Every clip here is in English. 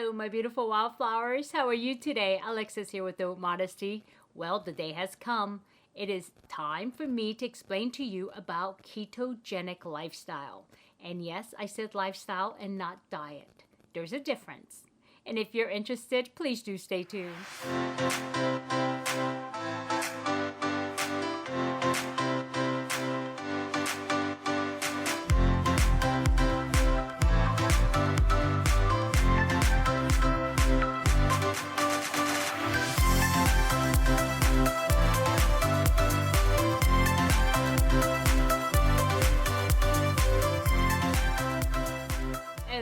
Hello, my beautiful wildflowers. How are you today? Alexis here with the Modesty. Well, the day has come. It is time for me to explain to you about ketogenic lifestyle. And yes, I said lifestyle and not diet. There's a difference. And if you're interested, please do stay tuned.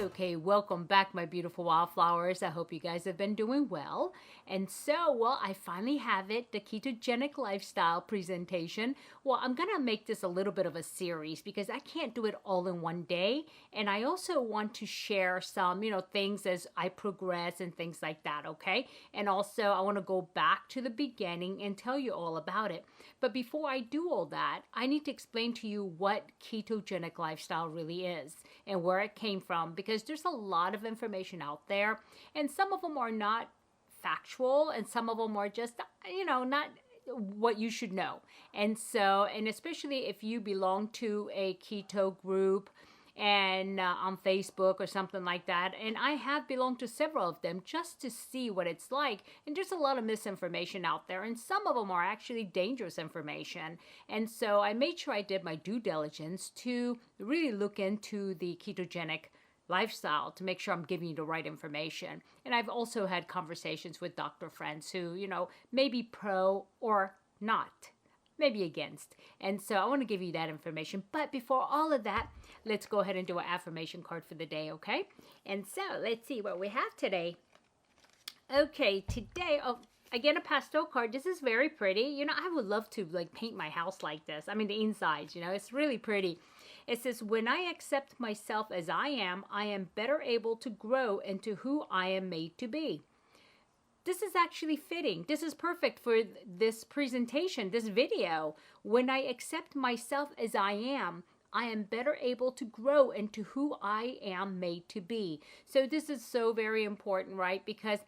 Okay, welcome back, my beautiful wildflowers. I hope you guys have been doing well. And so, well, I finally have it, the ketogenic lifestyle presentation. Well, I'm going to make this a little bit of a series because I can't do it all in one day. And I also want to share some, things as I progress and things like that, okay? And also, I want to go back to the beginning and tell you all about it. But before I do all that, I need to explain to you what ketogenic lifestyle really is and where it came from, because there's a lot of information out there, and some of them are not factual, and some of them are just, not what you should know. And so, and especially if you belong to a keto group and on Facebook or something like that. And I have belonged to several of them just to see what it's like. And there's a lot of misinformation out there, and some of them are actually dangerous information. And so I made sure I did my due diligence to really look into the ketogenic lifestyle to make sure I'm giving you the right information. And I've also had conversations with doctor friends who, may be pro or not, maybe against. And so I want to give you that information. But before all of that, let's go ahead and do an affirmation card for the day, okay? And so let's see what we have today. Okay, today, again, a pastel card. This is very pretty. I would love to paint my house like this. I mean, the insides, it's really pretty. It says, when I accept myself as I am better able to grow into who I am made to be. This is actually fitting. This is perfect for this presentation, this video. When I accept myself as I am better able to grow into who I am made to be. So this is so very important, right? Because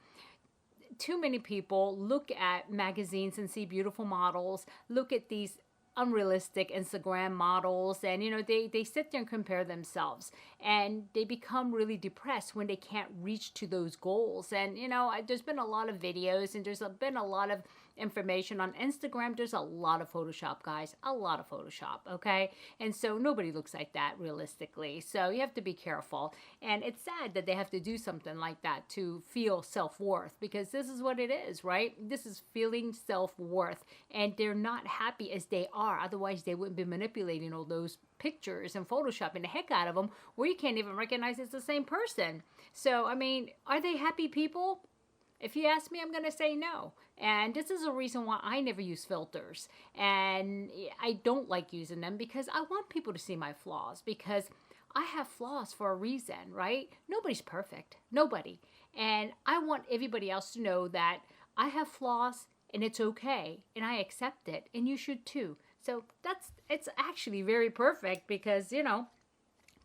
too many people look at magazines and see beautiful models, look at these unrealistic Instagram models, and they sit there and compare themselves, and they become really depressed when they can't reach to those goals. And there's been a lot of videos, and there's been a lot of information on Instagram. There's a lot of Photoshop, guys, a lot of Photoshop, okay? And so nobody looks like that realistically, so you have to be careful. And it's sad that they have to do something like that to feel self-worth, because this is what it is, right? This is feeling self-worth, and they're not happy as they are. Otherwise they wouldn't be manipulating all those pictures and photoshopping the heck out of them where you can't even recognize it's the same person. So I mean, are they happy people? If you ask me, I'm going to say no. And this is a reason why I never use filters. And I don't like using them because I want people to see my flaws, because I have flaws for a reason, right? Nobody's perfect. Nobody. And I want everybody else to know that I have flaws and it's okay. And I accept it. And you should too. So it's actually very perfect because,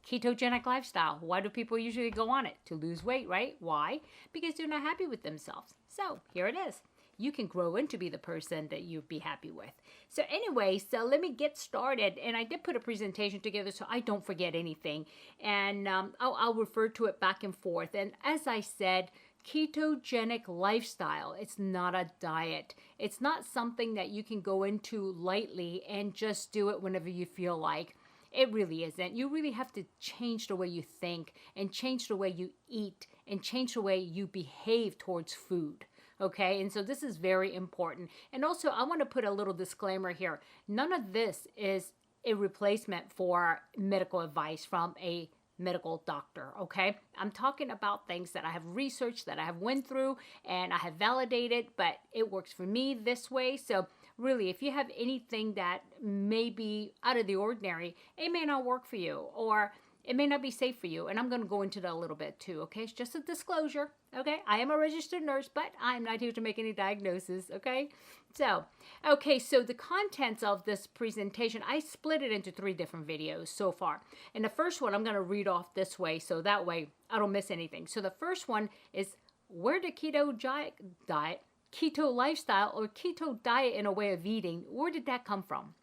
ketogenic lifestyle. Why do people usually go on it? To lose weight, right? Why? Because they're not happy with themselves. So here it is. You can grow into be the person that you'd be happy with. So anyway, so let me get started. And I did put a presentation together so I don't forget anything. And I'll refer to it back and forth. And as I said, ketogenic lifestyle, it's not a diet. It's not something that you can go into lightly and just do it whenever you feel like. It really isn't. You really have to change the way you think, and change the way you eat, and change the way you behave towards food. Okay, and so this is very important. And also, I want to put a little disclaimer here. None of this is a replacement for medical advice from a medical doctor, okay? I'm talking about things that I have researched, that I have went through, and I have validated, but it works for me this way. So really, if you have anything that may be out of the ordinary, it may not work for you. Or it may not be safe for you. And I'm going to go into that a little bit too, okay? It's just a disclosure, okay? I am a registered nurse, but I'm not here to make any diagnosis, okay? So, okay, so the contents of this presentation, I split it into 3 different videos so far. And the first one, I'm going to read off this way, so that way I don't miss anything. So the first one is, where did keto diet, keto lifestyle, or keto diet in a way of eating, where did that come from?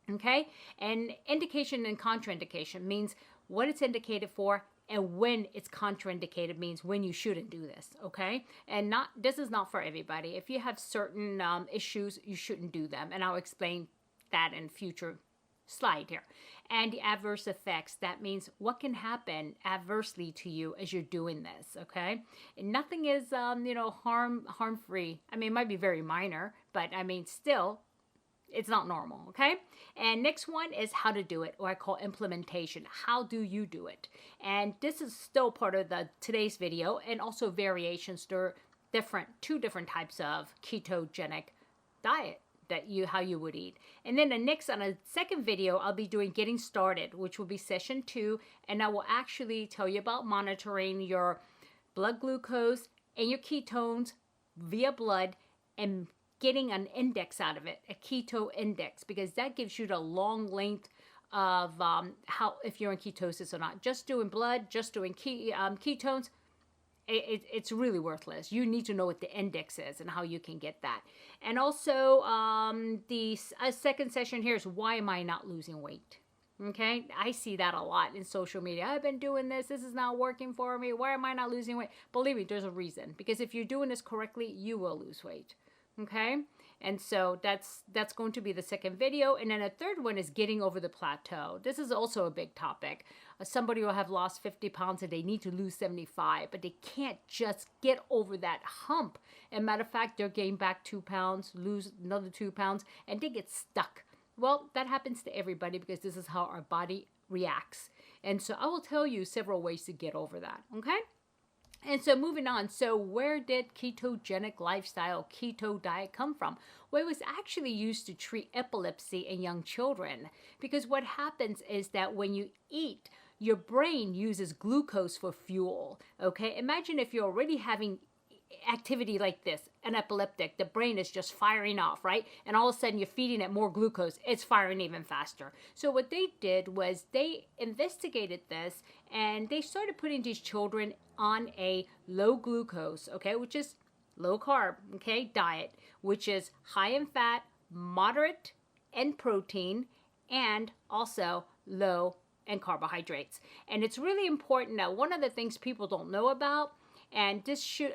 Okay? And indication and contraindication means what it's indicated for, and when it's contraindicated means when you shouldn't do this, okay? And this is not for everybody. If you have certain issues, you shouldn't do them. And I'll explain that in future slide here. And the adverse effects, that means what can happen adversely to you as you're doing this, okay? And nothing is, harm-free. I mean, it might be very minor, but I mean, still, it's not normal, okay? And next one is how to do it, or I call implementation. How do you do it? And this is still part of today's video, and also variations. There are 2 different types of ketogenic diet how you would eat. And then on a second video, I'll be doing getting started, which will be session 2, and I will actually tell you about monitoring your blood glucose and your ketones via blood and getting an index out of it, a keto index, because that gives you the long length of if you're in ketosis or not. Just doing blood, just doing ketones, it's really worthless. You need to know what the index is and how you can get that. And also, the second session here is, why am I not losing weight? Okay, I see that a lot in social media. I've been doing this. This is not working for me. Why am I not losing weight? Believe me, there's a reason. Because if you're doing this correctly, you will lose weight. Okay, and so that's going to be the second video. And then a third one is getting over the plateau. This is also a big topic. Somebody will have lost 50 pounds and they need to lose 75, but they can't just get over that hump. And matter of fact, they'll gain back 2 pounds, lose another 2 pounds, and they get stuck. Well, that happens to everybody because this is how our body reacts. And so I will tell you several ways to get over that, okay? And so moving on, so where did ketogenic lifestyle, keto diet come from? Well, it was actually used to treat epilepsy in young children, because what happens is that when you eat, your brain uses glucose for fuel, okay? Imagine if you're already having activity like this, an epileptic, the brain is just firing off, right? And all of a sudden you're feeding it more glucose, it's firing even faster. So what they did was they investigated this, and they started putting these children on a low glucose, okay, which is low carb, okay, diet, which is high in fat, moderate in protein, and also low in carbohydrates. And it's really important that one of the things people don't know about, and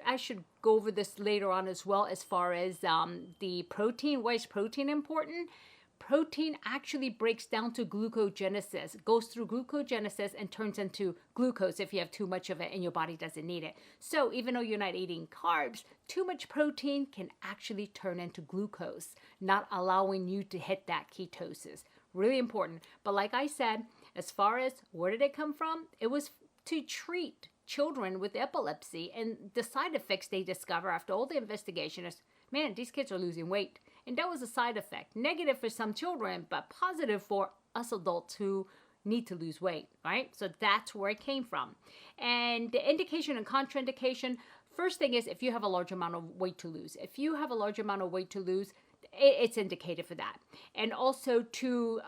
I should go over this later on as well, as far as the protein. Why is protein important? Protein actually breaks down to glucogenesis. It goes through glucogenesis and turns into glucose if you have too much of it and your body doesn't need it. So even though you're not eating carbs, too much protein can actually turn into glucose, not allowing you to hit that ketosis. Really important. But like I said, as far as where did it come from? It was to treat children with epilepsy, and the side effects they discover after all the investigation is, man, these kids are losing weight. And that was a side effect. Negative for some children, but positive for us adults who need to lose weight, right? So that's where it came from. And the indication and contraindication, first thing is if you have a large amount of weight to lose. If you have a large amount of weight to lose, it's indicated for that. And also to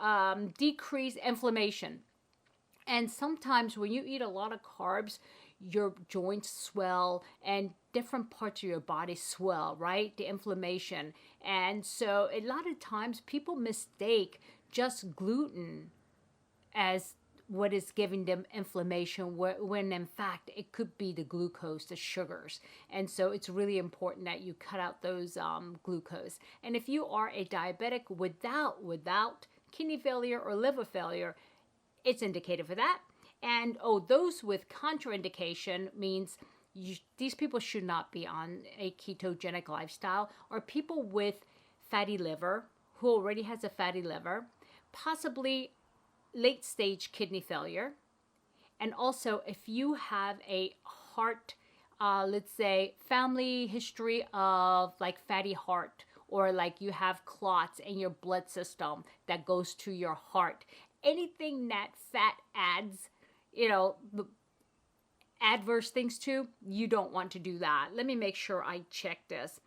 decrease inflammation. And sometimes when you eat a lot of carbs, your joints swell and different parts of your body swell, right? The inflammation. And so a lot of times people mistake just gluten as what is giving them inflammation, when in fact it could be the glucose, the sugars. And so it's really important that you cut out those glucose. And if you are a diabetic without kidney failure or liver failure, it's indicated for that. And those with contraindication means these people should not be on a ketogenic lifestyle, or people with fatty liver, who already has a fatty liver, possibly late stage kidney failure. And also if you have a heart, let's say family history of like fatty heart, or like you have clots in your blood system that goes to your heart, anything that fat adds adverse things to, you don't want to do that. Let me make sure I check this.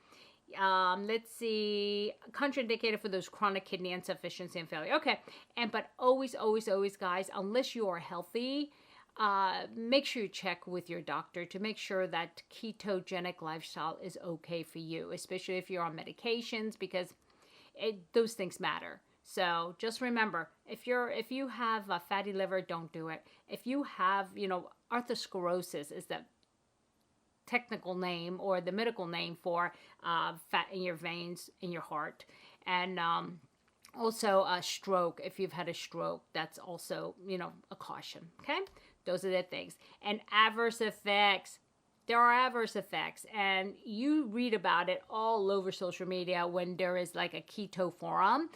Let's see, contraindicated for those chronic kidney insufficiency and failure. Okay, but always, guys, unless you are healthy, make sure you check with your doctor to make sure that ketogenic lifestyle is okay for you, especially if you're on medications, because those things matter. So just remember, if you have a fatty liver, don't do it. If you have, atherosclerosis is the technical name or the medical name for fat in your veins, in your heart. And also a stroke, if you've had a stroke, that's also, a caution, okay? Those are the things. And adverse effects. There are adverse effects, and you read about it all over social media when there is like a keto forum.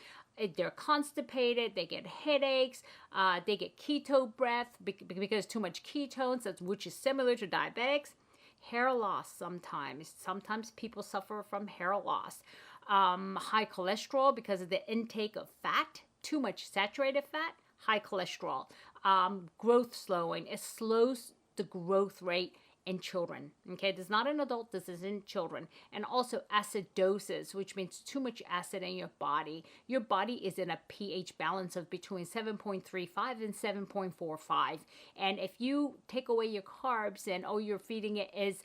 They're constipated, they get headaches, they get keto breath because too much ketones, which is similar to diabetics. Hair loss sometimes. Sometimes people suffer from hair loss. High cholesterol because of the intake of fat, too much saturated fat, high cholesterol. Growth slowing. It slows the growth rate in children. Okay, this is not an adult, this is in children. And also acidosis, which means too much acid in your body. Your body is in a pH balance of between 7.35 and 7.45. And if you take away your carbs and all you're feeding it is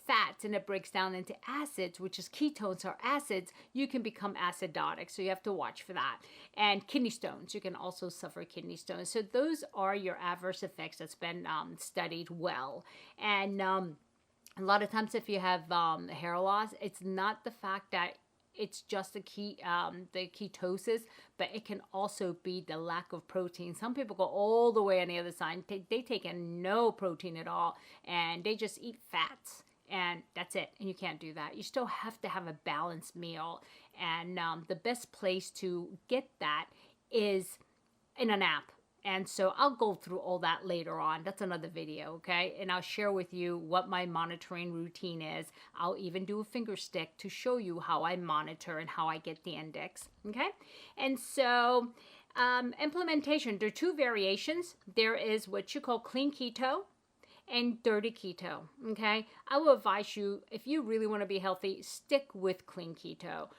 fats, and it breaks down into acids, which is ketones or acids, you can become acidotic. So you have to watch for that. And kidney stones, you can also suffer kidney stones. So those are your adverse effects that's been studied well. And a lot of times if you have hair loss, it's not the fact that it's just the ketosis, but it can also be the lack of protein. Some people go all the way on the other side. They take in no protein at all, and they just eat fats, and that's it. And you can't do that. You still have to have a balanced meal, and the best place to get that is in an app. And so I'll go through all that later on. That's another video, okay? And I'll share with you what my monitoring routine is. I'll even do a finger stick to show you how I monitor and how I get the index, okay? And so implementation, there are two variations. There is what you call clean keto and dirty keto, okay? I will advise you, if you really want to be healthy, stick with clean keto.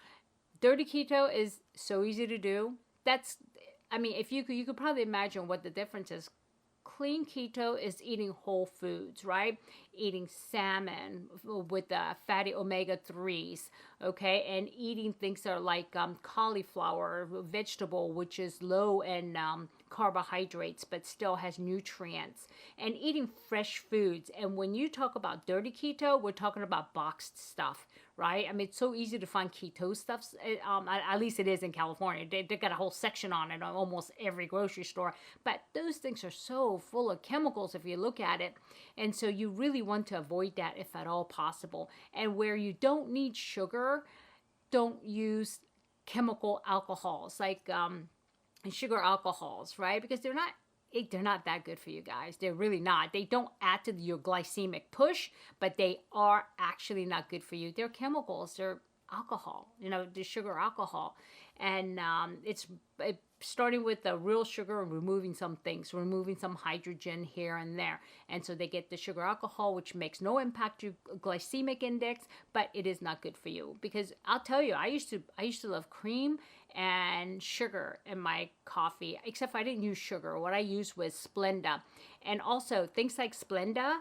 Dirty keto is so easy to do. If you could probably imagine what the difference is. Clean keto is eating whole foods, right? Eating salmon with the fatty omega-3s, okay? And eating things that are like cauliflower, vegetable, which is low in carbohydrates, but still has nutrients. And eating fresh foods. And when you talk about dirty keto, we're talking about boxed stuff, right? It's so easy to find keto stuff. At least it is in California. They got a whole section on it on almost every grocery store. But those things are so full of chemicals if you look at it. And so you really want to avoid that if at all possible. And where you don't need sugar, don't use chemical alcohols like sugar alcohols, right? Because they're not that good for you guys. They're really not. They don't add to your glycemic push, but they are actually not good for you. They're chemicals. They're alcohol, the sugar alcohol. And it's starting with the real sugar and removing some things, removing some hydrogen here and there. And so they get the sugar alcohol, which makes no impact to glycemic index, but it is not good for you. Because I'll tell you, I used to love cream and sugar in my coffee, except I didn't use sugar. What I used was Splenda. And also things like Splenda,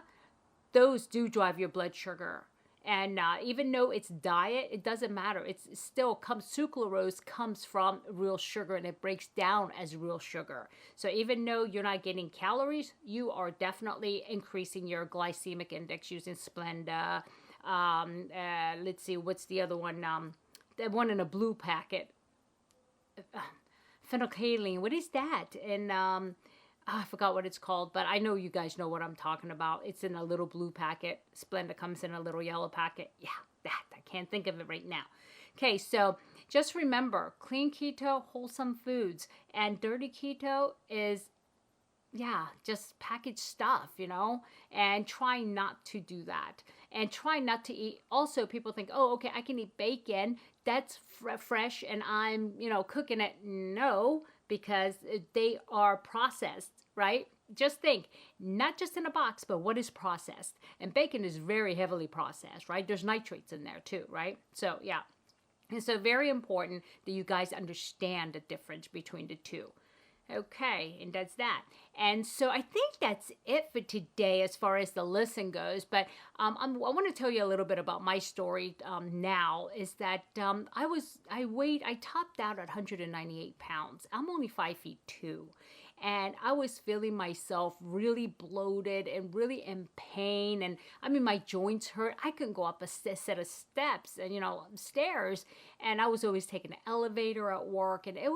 those do drive your blood sugar. And even though it's diet, it doesn't matter. It's still sucralose comes from real sugar, and it breaks down as real sugar. So even though you're not getting calories, you are definitely increasing your glycemic index using Splenda. Let's see, what's the other one? The one in a blue packet. Phenolphthalein. What is that? And I forgot what it's called, but I know you guys know what I'm talking about. It's in a little blue packet. Splenda comes in a little yellow packet. Yeah, that. I can't think of it right now. Okay, so just remember, clean keto, wholesome foods. And dirty keto is, just packaged stuff, and try not to do that. And try not to eat. Also, people think, oh, okay, I can eat bacon. That's fresh and I'm, cooking it. No, because they are processed, right? just think, not just in a box, but what is processed. And bacon is very heavily processed, right? There's nitrates in there too, right? So yeah. And so very important that you guys understand the difference between the two. Okay, and that's that. And so I think that's it for today as far as the listen goes. But I want to tell you a little bit about my story now. Is that I topped out at 198 pounds. I'm only 5'2". And I was feeling myself really bloated and really in pain. And I mean, my joints hurt. I couldn't go up a set of steps and, stairs. And I was always taking an elevator at work. And it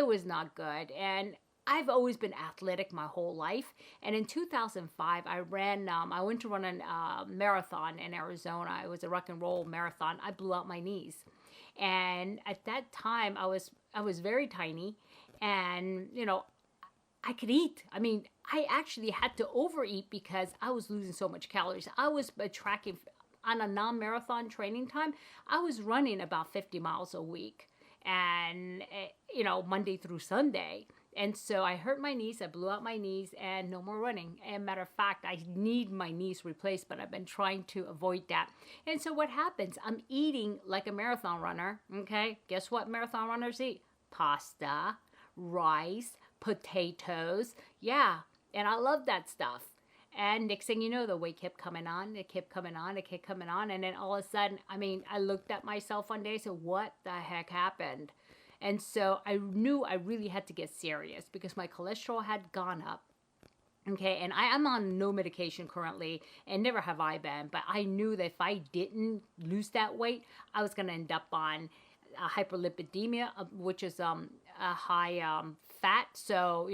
was not good. And I've always been athletic my whole life. And in 2005, I went to run a marathon in Arizona. It was a rock and roll marathon. I blew out my knees. And at that time, I was very tiny. And, I could eat. I mean, I actually had to overeat because I was losing so much calories. I was tracking on a non-marathon training time. I was running about 50 miles a week. And, Monday through Sunday. And so I hurt my knees, I blew out my knees, and no more running. And matter of fact, I need my knees replaced, but I've been trying to avoid that. And so what happens? I'm eating like a marathon runner, okay? Guess what marathon runners eat? Pasta, rice, potatoes, yeah. And I love that stuff. And next thing you know, the weight kept coming on. It kept coming on. It kept coming on. And then all of a sudden, I looked at myself one day and said, what the heck happened? And so I knew I really had to get serious because my cholesterol had gone up. Okay, and I'm on no medication currently, and never have I been. But I knew that if I didn't lose that weight, I was going to end up on hyperlipidemia, which is a high fat. So,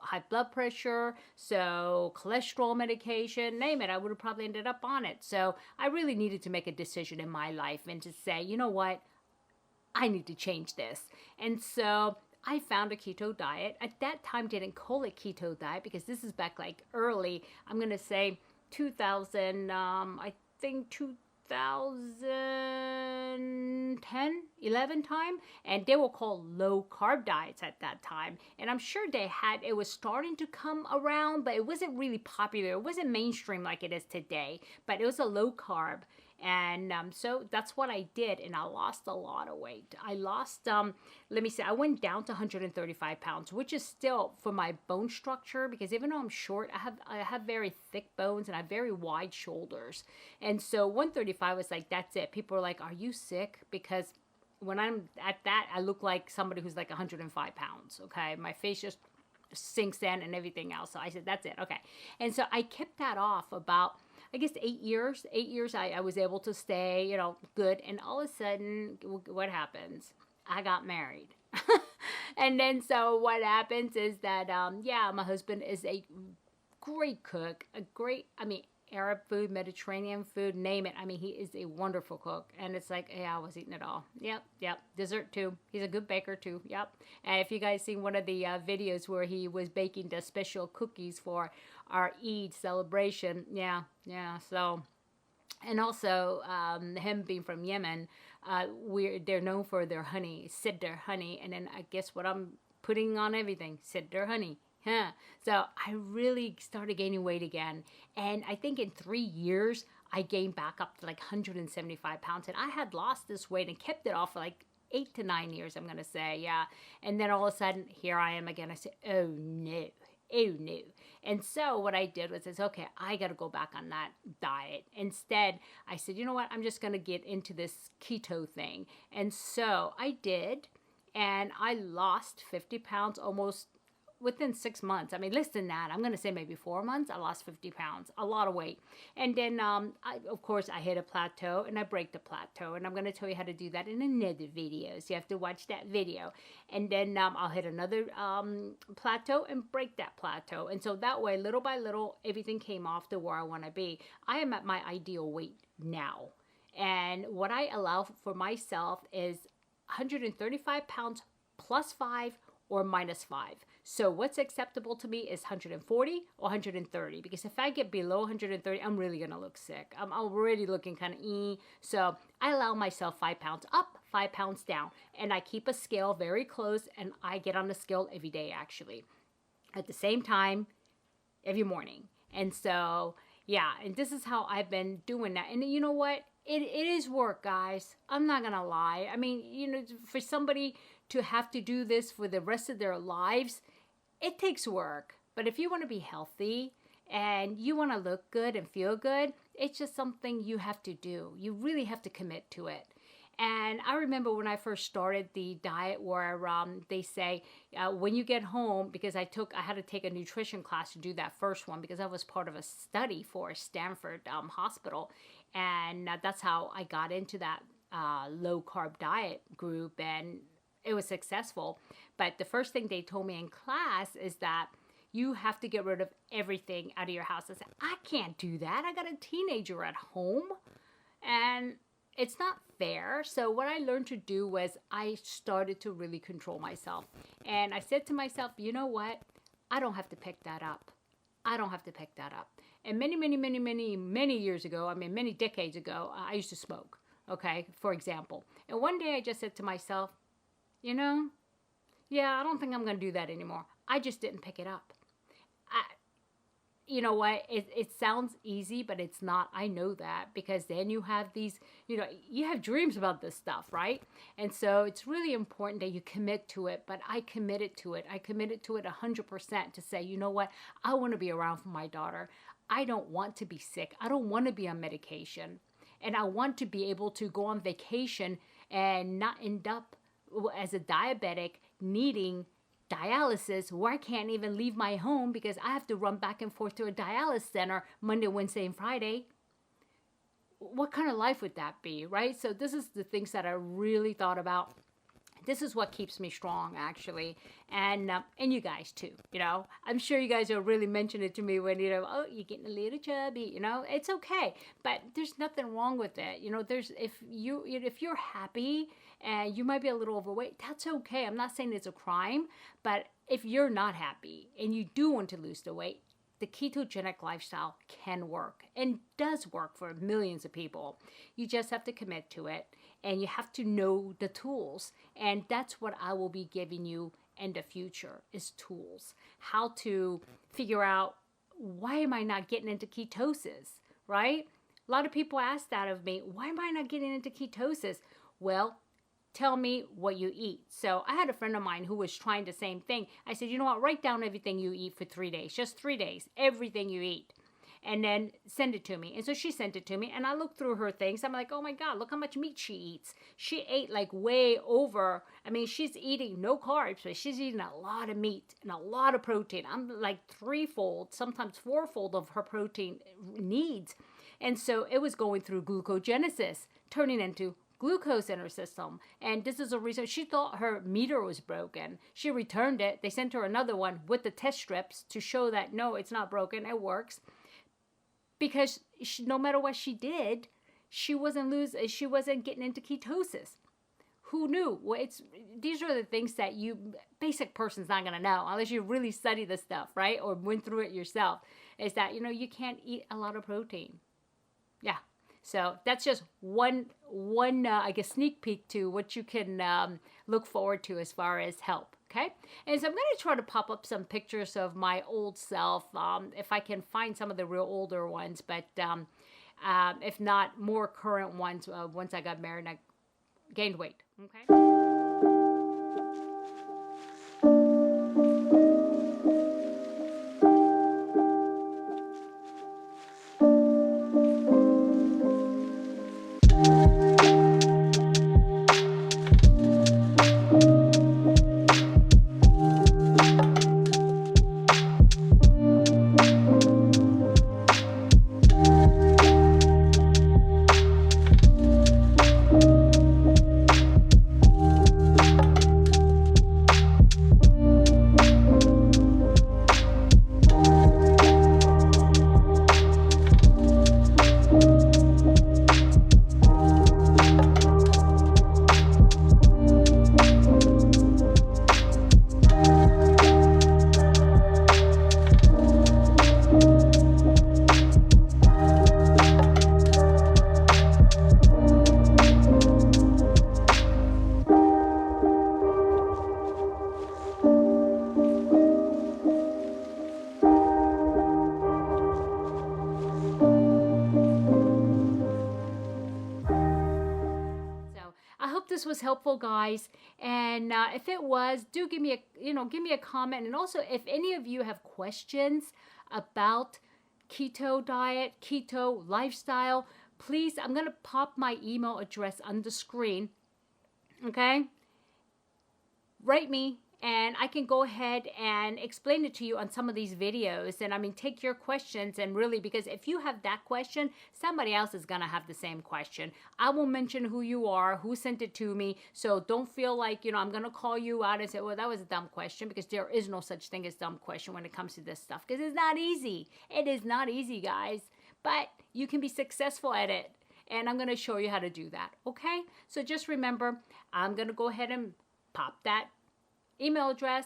high blood pressure, so cholesterol medication, name it, I would have probably ended up on it. So I really needed to make a decision in my life and to say, you know what, I need to change this. And so I found a keto diet. At that time, didn't call it keto diet because this is back like early, I'm going to say 2000, I think 2010, 11 time, and they were called low carb diets at that time. And I'm sure it was starting to come around, but it wasn't really popular. It wasn't mainstream like it is today, but it was a low carb. And so that's what I did, and I lost a lot of weight. I lost, I went down to 135 pounds, which is still for my bone structure, because even though I'm short, I have very thick bones and I have very wide shoulders. And so 135 was like, that's it. People are like, are you sick? Because when I'm at that, I look like somebody who's like 105 pounds, okay? My face just sinks in and everything else. So I said, that's it, okay. And so I kept that off about, I guess 8 years. 8 years I was able to stay, good. And all of a sudden, what happens? I got married. And then so what happens is that, my husband is a great cook, Arab food, Mediterranean food, name it. He is a wonderful cook. And it's like, yeah, I was eating it all. Yep. Dessert too. He's a good baker too. Yep. And if you guys seen one of the videos where he was baking the special cookies for our Eid celebration. Yeah. So, and also him being from Yemen, they're known for their honey, sidr honey. And then I guess what I'm putting on everything, sidr honey. So I really started gaining weight again. And I think in 3 years, I gained back up to like 175 pounds. And I had lost this weight and kept it off for like 8 to 9 years, I'm going to say. Yeah. And then all of a sudden, here I am again. I said, oh no. And so what I did was, okay, I got to go back on that diet. Instead, I said, you know what? I'm just going to get into this keto thing. And so I did. And I lost 50 pounds almost within 6 months. Less than that. I'm going to say maybe 4 months. I lost 50 pounds, a lot of weight. And then, of course, I hit a plateau and I break the plateau. And I'm going to tell you how to do that in another video. So you have to watch that video. And then I'll hit another plateau and break that plateau. And so that way, little by little, everything came off to where I want to be. I am at my ideal weight now. And what I allow for myself is 135 pounds plus 5 or minus 5. So what's acceptable to me is 140 or 130, because if I get below 130, I'm really going to look sick. I'm already looking kind of So I allow myself 5 pounds up, 5 pounds down, and I keep a scale very close, and I get on the scale every day, actually. At the same time, every morning. And so, yeah, and this is how I've been doing that. And you know what? It is work, guys. I'm not going to lie. I mean, you know, for somebody to have to do this for the rest of their lives, it takes work. But if you want to be healthy and you want to look good and feel good, it's just something you have to do. You really have to commit to it. And I remember when I first started the diet where they say when you get home, because I had to take a nutrition class to do that first one because I was part of a study for Stanford Hospital. And that's how I got into that low carb diet group, and it was successful. But the first thing they told me in class is that you have to get rid of everything out of your house. I said, I can't do that. I got a teenager at home. And it's not fair. So what I learned to do was I started to really control myself. And I said to myself, you know what? I don't have to pick that up. I don't have to pick that up. And many years ago, I mean, many decades ago, I used to smoke, okay, for example. And one day I just said to myself, you know, yeah, I don't think I'm going to do that anymore. I just didn't pick it up. You know what, it sounds easy, but it's not. I know that, because then you have these, you know, you have dreams about this stuff, right? And so it's really important that you commit to it. But I committed to it. I committed to it 100% to say, you know what, I want to be around for my daughter. I don't want to be sick. I don't want to be on medication. And I want to be able to go on vacation and not end up as a diabetic needing dialysis, where I can't even leave my home because I have to run back and forth to a dialysis center Monday, Wednesday, and Friday. What kind of life would that be, right? So this is the things that I really thought about. This is what keeps me strong, actually. And you guys too, you know. I'm sure you guys will really mention it to me when, you know, oh, you're getting a little chubby, you know. It's okay, but there's nothing wrong with it. You know, if you're happy and you might be a little overweight, that's okay. I'm not saying it's a crime, but if you're not happy and you do want to lose the weight, the ketogenic lifestyle can work and does work for millions of people. You just have to commit to it, and you have to know the tools. And that's what I will be giving you in the future, is tools. How to figure out, why am I not getting into ketosis, right? A lot of people ask that of me. Why am I not getting into ketosis? Well, tell me what you eat. So I had a friend of mine who was trying the same thing. I said, you know what, write down everything you eat for 3 days, just 3 days, everything you eat, and then send it to me. And so she sent it to me, and I looked through her things. I'm like, oh my God, look how much meat she eats. She ate like way over. I mean, she's eating no carbs, but she's eating a lot of meat and a lot of protein. I'm like threefold, sometimes fourfold of her protein needs. And so it was going through glucogenesis, turning into glucose in her system. And this is a reason she thought her meter was broken. She returned it. They sent her another one with the test strips to show that no, it's not broken, it works. Because no matter what she did, she wasn't getting into ketosis. Who knew? Well, these are the things that basic person's not going to know unless you really study the stuff, right? Or went through it yourself. Is that, you know, you can't eat a lot of protein. Yeah. So that's just one I guess, sneak peek to what you can look forward to as far as help. Okay, and so I'm going to try to pop up some pictures of my old self, if I can find some of the real older ones, but if not, more current ones. Once I got married, I gained weight. Okay. this was helpful, guys. And if it was, do give me a comment. And also, if any of you have questions about keto diet, keto lifestyle, please, I'm going to pop my email address on the screen. Okay? Write me, and I can go ahead and explain it to you on some of these videos. And I mean, take your questions, and really, because if you have that question, somebody else is going to have the same question. I will mention who you are, who sent it to me. So don't feel like, I'm going to call you out and say, well, that was a dumb question, because there is no such thing as dumb question when it comes to this stuff, because it's not easy. It is not easy, guys, but you can be successful at it. And I'm going to show you how to do that. Okay. So just remember, I'm going to go ahead and pop that email address,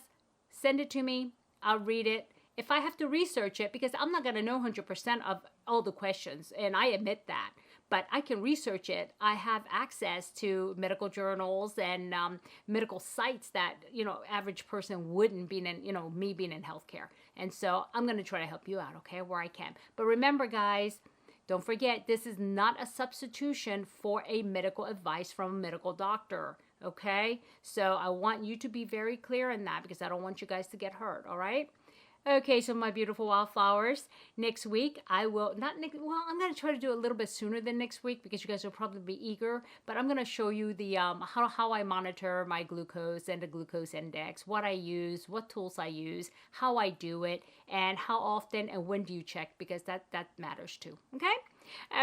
send it to me, I'll read it. If I have to research it, because I'm not going to know 100% of all the questions, and I admit that, but I can research it. I have access to medical journals and medical sites that, average person wouldn't be in, me being in healthcare. And so I'm going to try to help you out, okay, where I can. But remember, guys, don't forget, this is not a substitution for a medical advice from a medical doctor, okay? So I want you to be very clear in that, because I don't want you guys to get hurt, all right? Okay, so my beautiful wildflowers, next week I'm going to try to do it a little bit sooner than next week, because you guys will probably be eager, but I'm going to show you the how I monitor my glucose and the glucose index, what I use, what tools I use, how I do it, and how often and when do you check, because that matters too, okay?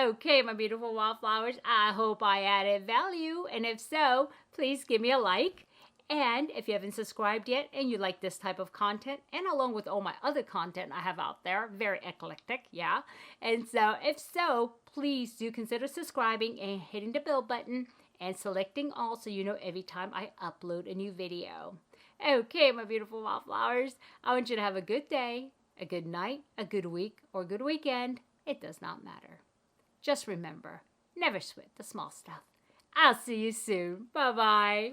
Okay, my beautiful wildflowers, I hope I added value, and if so, please give me a like. And if you haven't subscribed yet and you like this type of content, and along with all my other content I have out there, very eclectic, yeah. And so, if so, please do consider subscribing and hitting the bell button and selecting all, so you know every time I upload a new video. Okay, my beautiful wildflowers, I want you to have a good day, a good night, a good week, or a good weekend. It does not matter. Just remember, never sweat the small stuff. I'll see you soon. Bye-bye.